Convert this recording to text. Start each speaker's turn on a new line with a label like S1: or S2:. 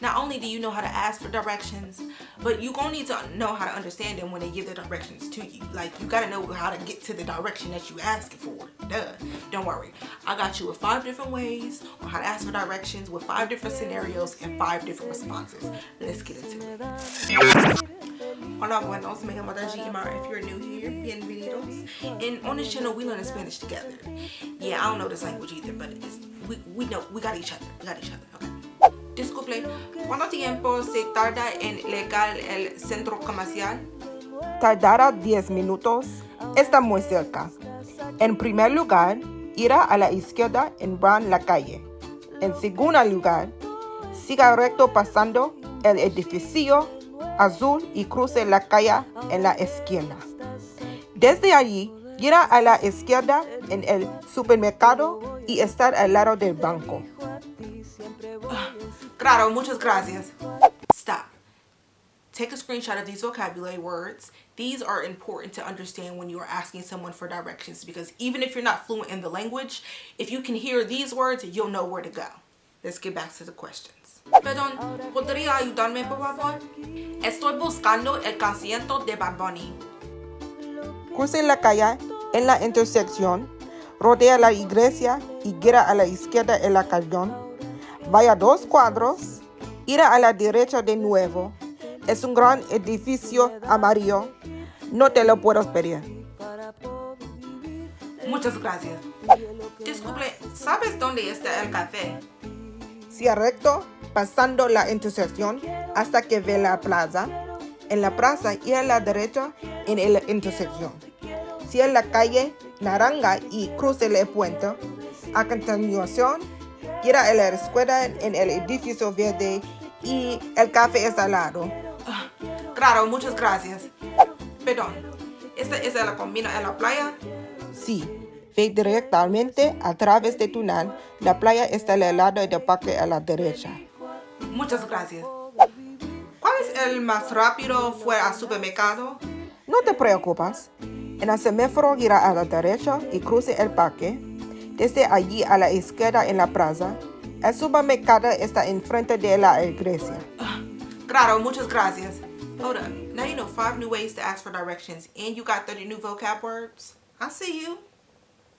S1: not only do you know how to ask for directions, but you're gonna need to know how to understand them when they give the directions to you. Like, you gotta know how to get to the direction that you asking for. Duh. Don't worry. I got you with 5 different ways on how to ask for directions with 5 different scenarios and 5 different responses. Let's get into it. Hola, buenos. Me llamo daljiimarax. If you're new here, bienvenidos. And on this channel, we learn Spanish together. Yeah, I don't know this language either, but we know, we got each other. Okay. Disculpe, ¿cuánto tiempo se tarda en llegar al centro comercial?
S2: Tardará 10 minutos. Está muy cerca. En primer lugar, irá a la izquierda en la calle. En segundo lugar, siga recto pasando el edificio azul y cruce la calle en la izquierda. Desde allí, irá a la izquierda en el supermercado y estar al lado del banco.
S1: Claro, muchas gracias. Stop. Take a screenshot of these vocabulary words. These are important to understand when you are asking someone for directions, because even if you're not fluent in the language, if you can hear these words, you'll know where to go. Let's get back to the questions. Perdón, ¿podría ayudarme, por favor? Estoy buscando el concierto de Bad Bunny.
S2: Cruce la calle en la intersección, rodea la iglesia y gira a la izquierda en la calle. Vaya 2 cuadros, irá a la derecha de nuevo. Es un gran edificio amarillo. No te lo puedo pedir.
S1: Muchas gracias. Disculpe, ¿sabes dónde está el café?
S2: Siga recto, pasando la intersección hasta que ve la plaza. En la plaza, ir a la derecha en la intersección. Siga la calle naranja y cruce el puente. A continuación, gira a la izquierda en el edificio verde y el café está al lado.
S1: Claro, muchas gracias. Perdón, ¿esta es la combina en la playa?
S2: Sí, ve directamente a través del túnel. La playa está al lado del parque a la derecha.
S1: Muchas gracias. ¿Cuál es el más rápido fuera al supermercado?
S2: No te preocupes. En el semáforo gira a la derecha y cruce el parque. Desde allí a la izquierda en la plaza. El supermercado está enfrente de la iglesia.
S1: Claro, muchas gracias. Hold up. Now you know 5 new ways to ask for directions and you got 30 new vocab words. I see you.